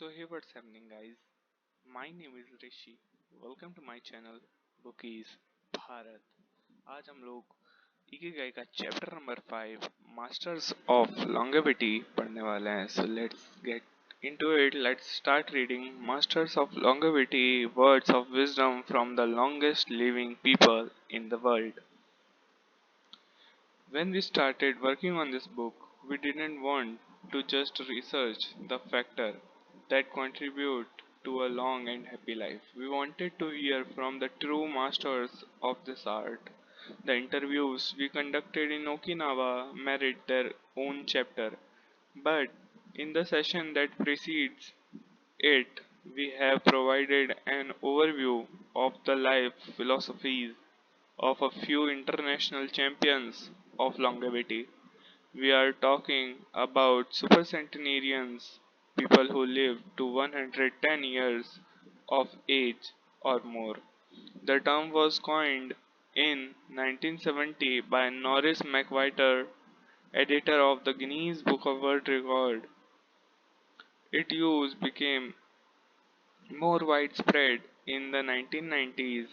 So hey, what's happening guys? My name is Rishi. Welcome to my channel Bookies Bharat. आज हम लोग Ikigai का chapter number 5 masters of longevity पढ़ने वाले हैं. So let's get into it. Let's start reading Masters of Longevity, words of wisdom from the longest living people in the world. When we started working on this book, we didn't want to just research the factor that contribute to a long and happy life. We wanted to hear from the true masters of this art. The interviews we conducted in Okinawa merit their own chapter, but in the session that precedes it, we have provided an overview of the life philosophies of a few international champions of longevity. We are talking about supercentenarians, people who live to 110 years of age or more. The term was coined in 1970 by Norris McVitie, editor of the Guinness Book of World Record. Its use became more widespread in the 1990s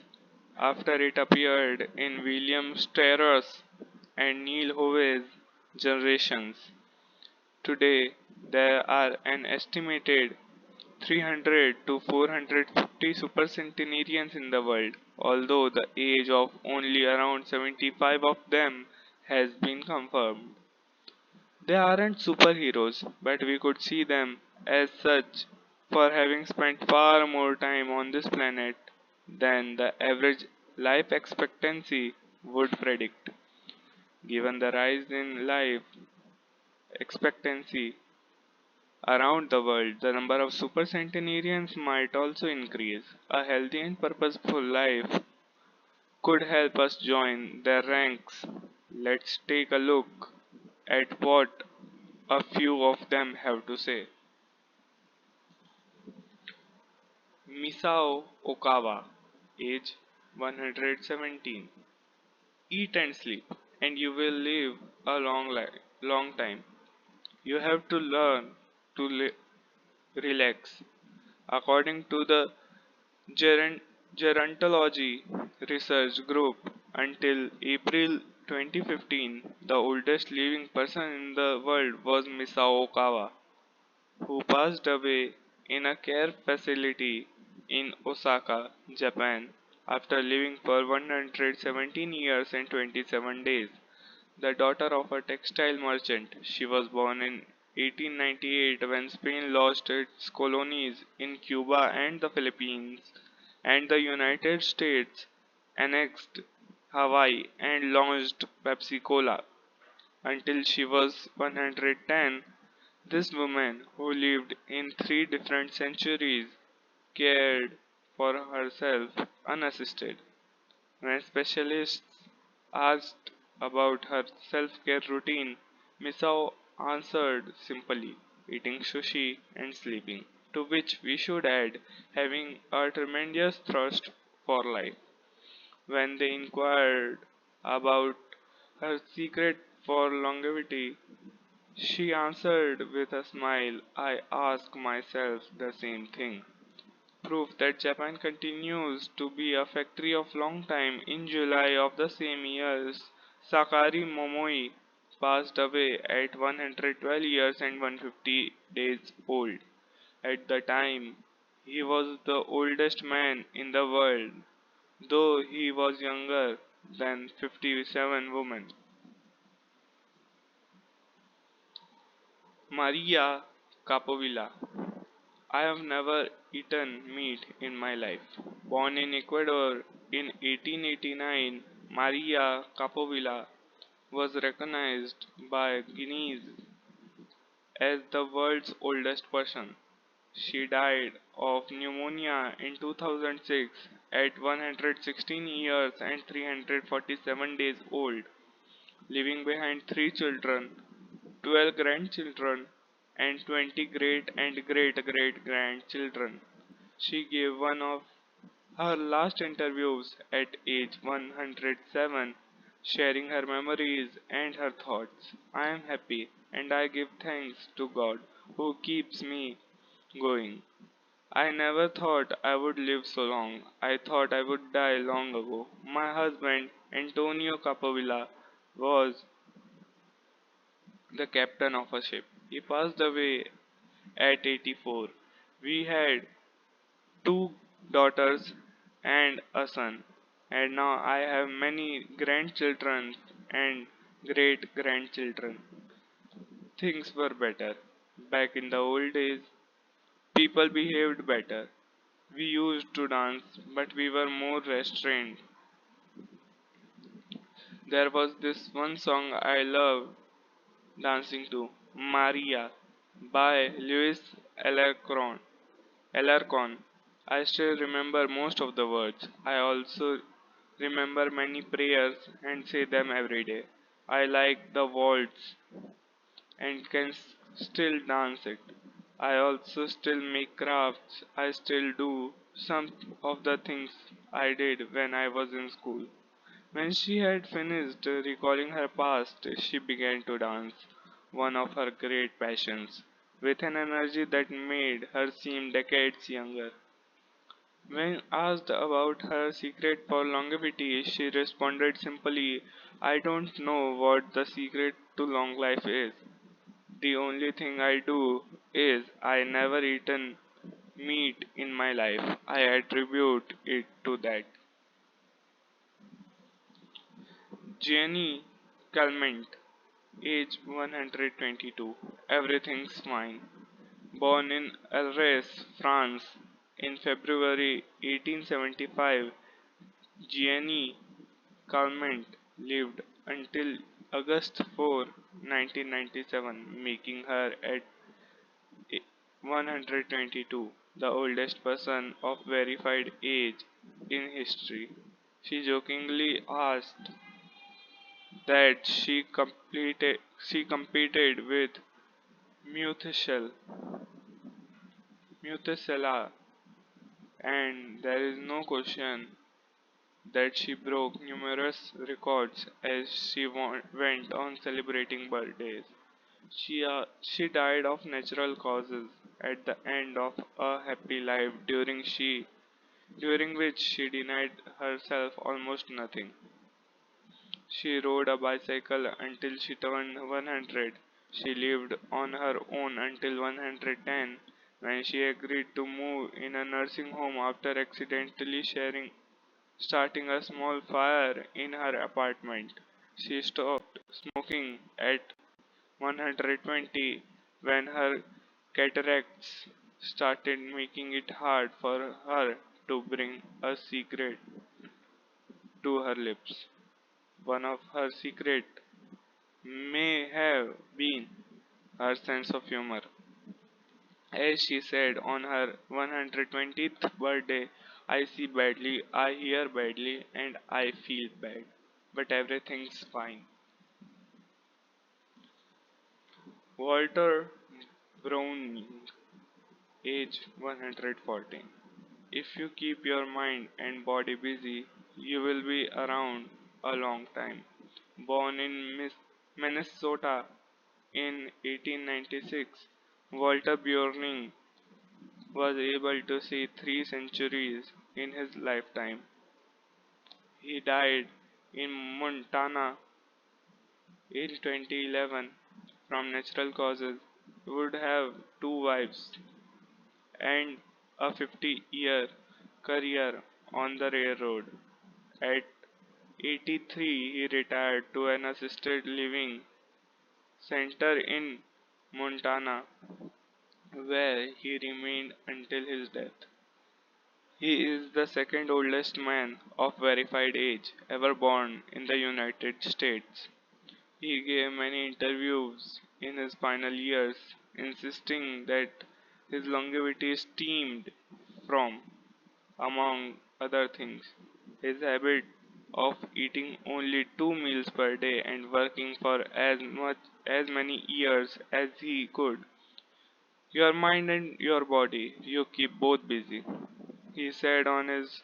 after it appeared in William Strauss and Neil Howe's generations. Today, there are an estimated 300 to 450 supercentenarians in the world, although the age of only around 75 of them has been confirmed. They aren't superheroes, but we could see them as such for having spent far more time on this planet than the average life expectancy would predict. Given the rise in life expectancy around the world, the number of supercentenarians might also increase. A healthy and purposeful life could help us join their ranks. Let's take a look at what a few of them have to say. Misao Okawa, age 117. Eat and sleep, and you will live a long time. You have to learn to relax. According to the Gerontology Research Group, until April 2015, the oldest living person in the world was Misao Okawa, who passed away in a care facility in Osaka, Japan, after living for 117 years and 27 days. The daughter of a textile merchant, she was born in 1898 when Spain lost its colonies in Cuba and the Philippines, and the United States annexed Hawaii and launched Pepsi Cola. Until she was 110, this woman, who lived in three different centuries, cared for herself unassisted. When specialists asked about her self-care routine, Misao answered simply, eating sushi and sleeping, to which we should add having a tremendous thirst for life. When they inquired about her secret for longevity, she answered with a smile, I ask myself the same thing. Proof that Japan continues to be a factory of long time. In July of the same year, Sakari Momoi passed away at 112 years and 150 days old. At the time, he was the oldest man in the world, though he was younger than 57 women. Maria Capovilla. I have never eaten meat in my life. Born in Ecuador in 1889, Maria Capovilla was recognized by Guinness as the world's oldest person. She died of pneumonia in 2006 at 116 years and 347 days old, leaving behind three children, 12 grandchildren, and 20 great and great great grandchildren. She gave one of her last interviews at age 107, sharing her memories and her thoughts. I am happy and I give thanks to God who keeps me going. I never thought I would live so long. I thought I would die long ago. My husband, Antonio Capovilla, was the captain of a ship. He passed away at 84. We had two daughters and a son, and now I have many grandchildren and great grandchildren. Things were better. Back in the old days, people behaved better. We used to dance, but we were more restrained. There was this one song I loved dancing to, Maria, by Louis Alarcon. Alarcon. I still remember most of the words. I also remember many prayers and say them every day. I like the waltz and can still dance it. I also still make crafts. I still do some of the things I did when I was in school. When she had finished recalling her past, she began to dance, one of her great passions, with an energy that made her seem decades younger. When asked about her secret for longevity, she responded simply, I don't know what the secret to long life is. The only thing I do is I never eaten meat in my life. I attribute it to that. Jenny Calment, age 122. Everything's fine. Born in Alres, France, in February 1875, Jenny Calment lived until August 4, 1997, making her at 122 the oldest person of verified age in history. She jokingly asked that she competed with Muthshel, Muthsela, and there is no question that she broke numerous records as she went on celebrating birthdays. She died of natural causes at the end of a happy life during which she denied herself almost nothing. She rode a bicycle until she turned 100. She lived on her own until 110 when she agreed to move in a nursing home after accidentally starting a small fire in her apartment. She stopped smoking at 120 when her cataracts started making it hard for her to bring a cigarette to her lips. One of her secrets may have been her sense of humor. As she said on her 120th birthday, I see badly, I hear badly, and I feel bad. But everything's fine. Walter Browning, age 114. If you keep your mind and body busy, you will be around a long time. Born in Minnesota in 1896, Walter Bjorning was able to see 3 centuries in his lifetime. He died in Montana in 2011 from natural causes. He would have two wives and a 50-year career on the railroad. At 83, he retired to an assisted living center in Montana, where he remained until his death. He is the second oldest man of verified age ever born in the United States. He gave many interviews in his final years, insisting that his longevity stemmed from, among other things, his habit of eating only 2 meals per day and working for as many years as he could. Your mind and your body, you keep both busy. He said on his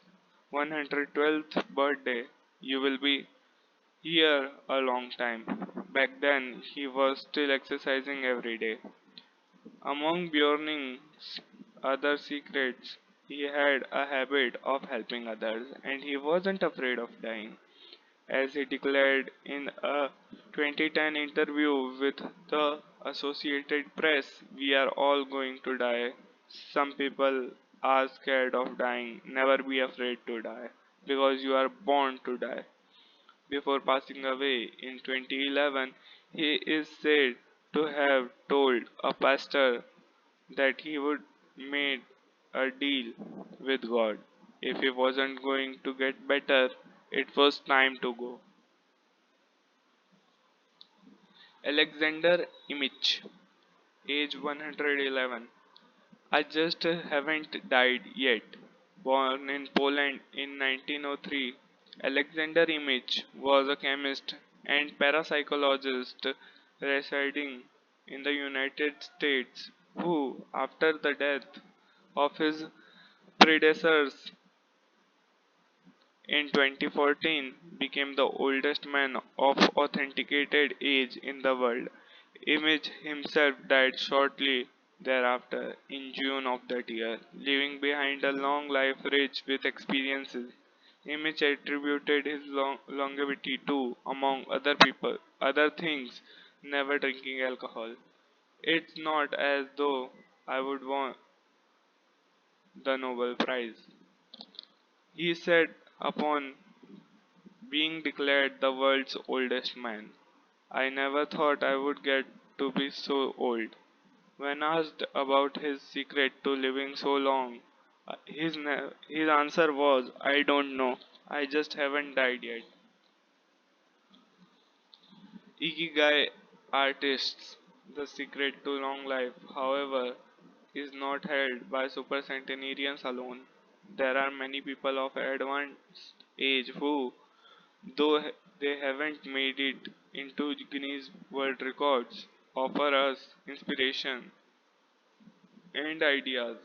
112th birthday, you will be here a long time. Back then, he was still exercising every day. Among Bjorning's other secrets, he had a habit of helping others and he wasn't afraid of dying. As he declared in a 2010 interview with the Associated Press, we are all going to die. Some people are scared of dying. Never be afraid to die because you are born to die. Before passing away in 2011, he is said to have told a pastor that he would made a deal with God. If he wasn't going to get better, it was time to go. Alexander Imich, age 111. I just haven't died yet. Born in Poland in 1903, Alexander Imich was a chemist and parapsychologist residing in the United States who, after the death of his predecessors in 2014, became the oldest man of authenticated age in the world. Image himself died shortly thereafter, in June of that year, leaving behind a long life rich with experiences. Image attributed his longevity to, among other things, never drinking alcohol. It's not as though I would want the Nobel Prize. He said upon being declared the world's oldest man. I never thought I would get to be so old. When asked about his secret to living so long, his answer was, I don't know. I just haven't died yet. Ikigai artists, the secret to long life, however, is not held by supercentenarians alone. There are many people of advanced age who, though they haven't made it into Guinness World Records, offer us inspiration and ideas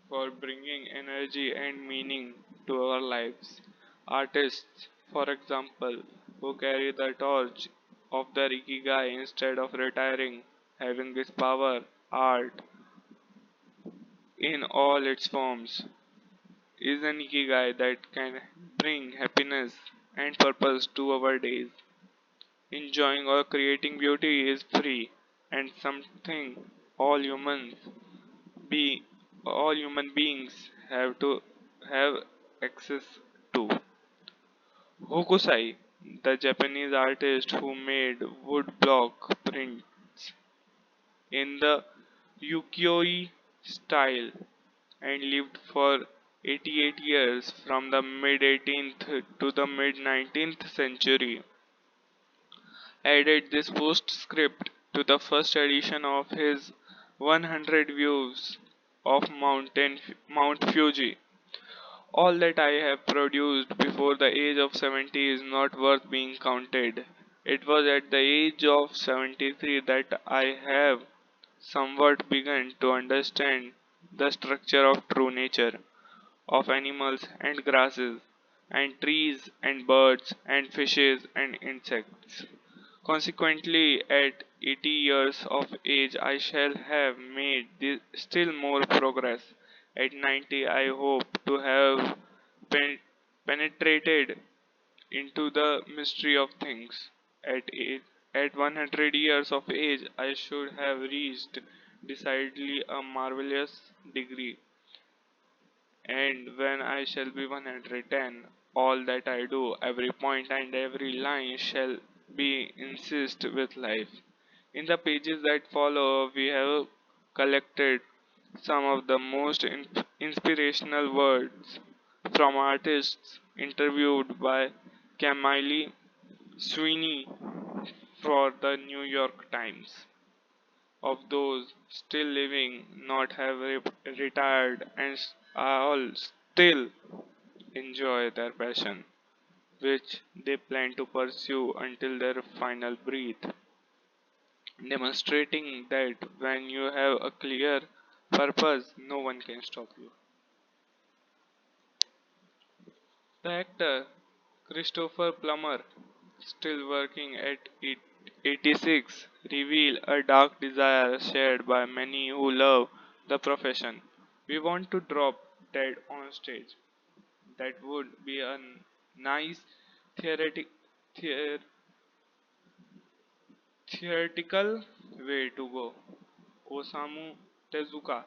for bringing energy and meaning to our lives. Artists, for example, who carry the torch of their ikigai instead of retiring, having this power, art, in all its forms, is an ikigai that can bring happiness and purpose to our days. Enjoying or creating beauty is free and something all humans be all human beings have to have access to. Hokusai, the Japanese artist who made woodblock prints in the ukiyo-e style and lived for 88 years from the mid 18th to the mid 19th century, added this postscript to the first edition of his 100 Views of Mount Fuji. All that I have produced before the age of 70 is not worth being counted. It was at the age of 73 that I have somewhat begun to understand the structure of true nature, of animals and grasses, and trees and birds and fishes and insects. Consequently, at 80 years of age, I shall have made still more progress. At 90, I hope to have pen- penetrated into the mystery of things. At 100 years of age, I should have reached decidedly a marvelous degree, and when I shall be 110, all that I do, every point and every line shall be insist with life. In the pages that follow, we have collected some of the most inspirational words from artists interviewed by Camille Sweeney for the New York Times. Of those still living, not have retired, and all still enjoy their passion, which they plan to pursue until their final breath, demonstrating that when you have a clear purpose, no one can stop you. The actor Christopher Plummer, still working at 86, revealed a dark desire shared by many who love the profession. We want to drop dead on stage. That would be a nice theoretic, the- theoretical way to go. Osamu Tezuka,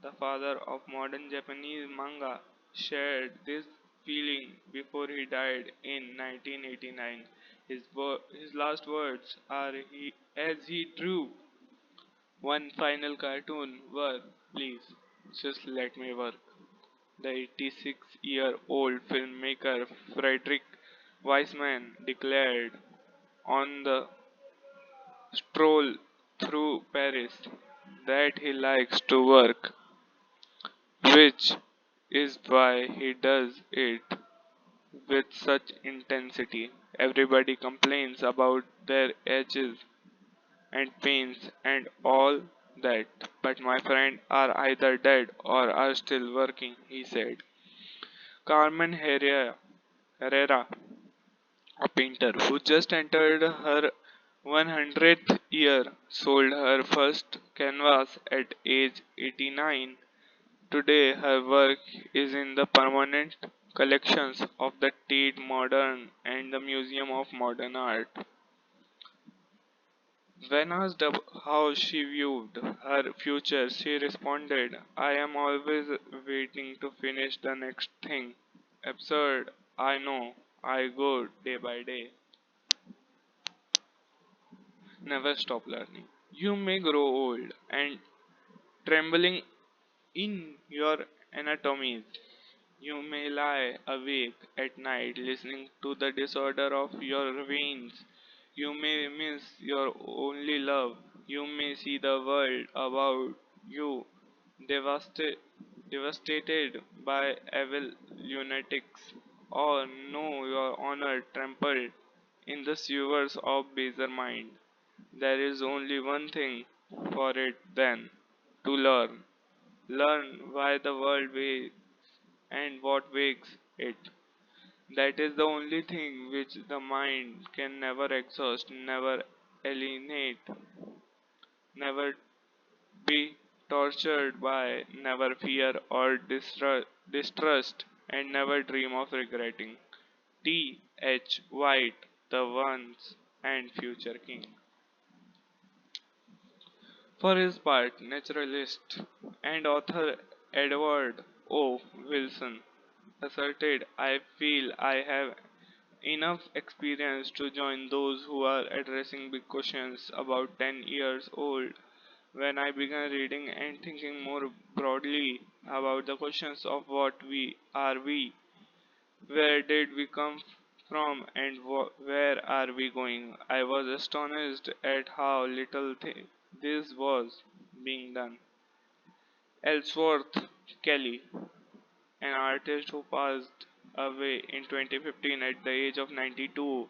the father of modern Japanese manga, shared this feeling before he died in 1989. His last words are as he drew one final cartoon were, please, just let me work. The 86-year-old filmmaker Frederick Wiseman declared on the stroll through Paris that he likes to work, which is why he does it with such intensity. Everybody complains about their ages and pains and all that, but my friends are either dead or are still working, he said. Carmen Herrera, a painter who just entered her 100th year, sold her first canvas at age 89. Today, her work is in the permanent collections of the Tate Modern and the Museum of Modern Art. When asked how she viewed her future, she responded, I am always waiting to finish the next thing. Absurd, I know. I go day by day. Never stop learning. You may grow old and trembling in your anatomies. You may lie awake at night listening to the disorder of your veins. You may miss your only love. You may see the world about you devasta- devastated by evil lunatics, or know your honor trampled in the sewers of baser mind. There is only one thing for it then to learn. Learn why the world wakes and what wakes it. That is the only thing which the mind can never exhaust, never alienate, never be tortured by, never fear or distrust, and never dream of regretting. T. H. White, the once and future king. For his part, naturalist and author Edward O. Wilson asserted, I feel I have enough experience to join those who are addressing big questions about 10 years old. When I began reading and thinking more broadly about the questions of what we, where did we come from, and where are we going, I was astonished at how little this was being done. Ellsworth Kelly, an artist who passed away in 2015 at the age of 92,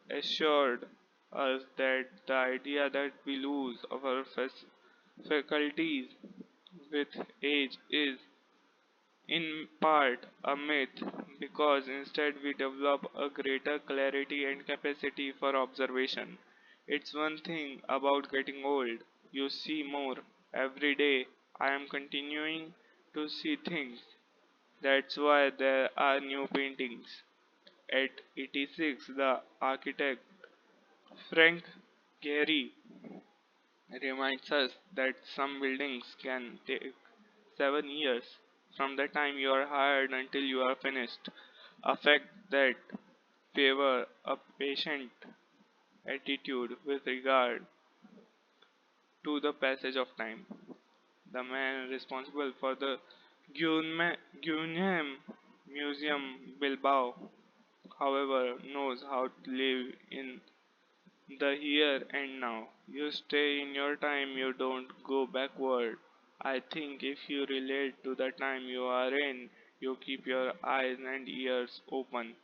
assured us that the idea that we lose our faculties with age is in part a myth because instead we develop a greater clarity and capacity for observation. It's one thing about getting old, you see more. Every day I am continuing to see things. That's why there are new paintings. At 86, the architect Frank Gehry reminds us that some buildings can take 7 years from the time you are hired until you are finished, a fact that favor a patient attitude with regard to the passage of time. The man responsible for the Guggenheim Museum Bilbao, however, knows how to live in the here and now. You stay in your time, you don't go backward. I think if you relate to the time you are in, you keep your eyes and ears open.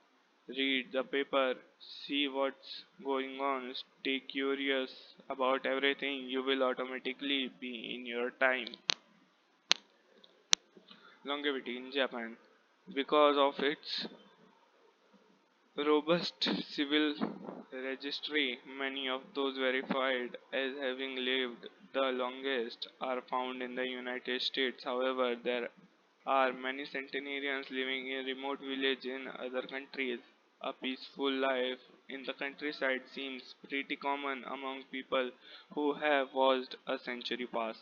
Read the paper, see what's going on, stay curious about everything, you will automatically be in your time. Longevity in Japan. Because of its robust civil registry, many of those verified as having lived the longest are found in the United States. However, there are many centenarians living in remote villages in other countries. A peaceful life in the countryside seems pretty common among people who have watched a century pass.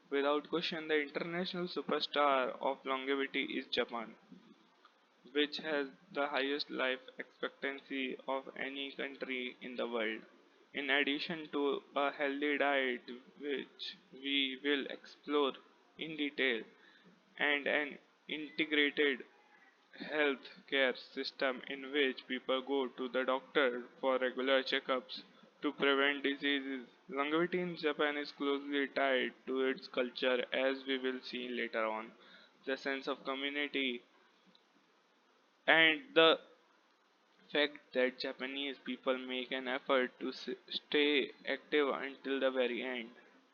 Without question, the international superstar of longevity is Japan, which has the highest life expectancy of any country in the world. In addition to a healthy diet, which we will explore in detail, and an integrated health care system in which people go to the doctor for regular checkups to prevent diseases. Longevity in Japan is closely tied to its culture, as we will see later on. The sense of community and the fact that Japanese people make an effort to stay active until the very end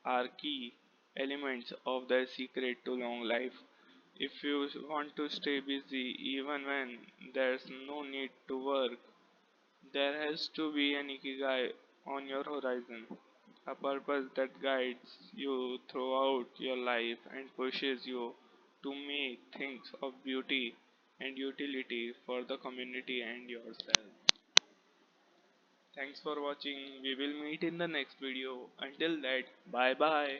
are key elements of the secret to long life. If you want to stay busy even when there's no need to work, there has to be an ikigai on your horizon, a purpose that guides you throughout your life and pushes you to make things of beauty and utility for the community and yourself. Thanks for watching. We will meet in the next video. Until that, bye bye.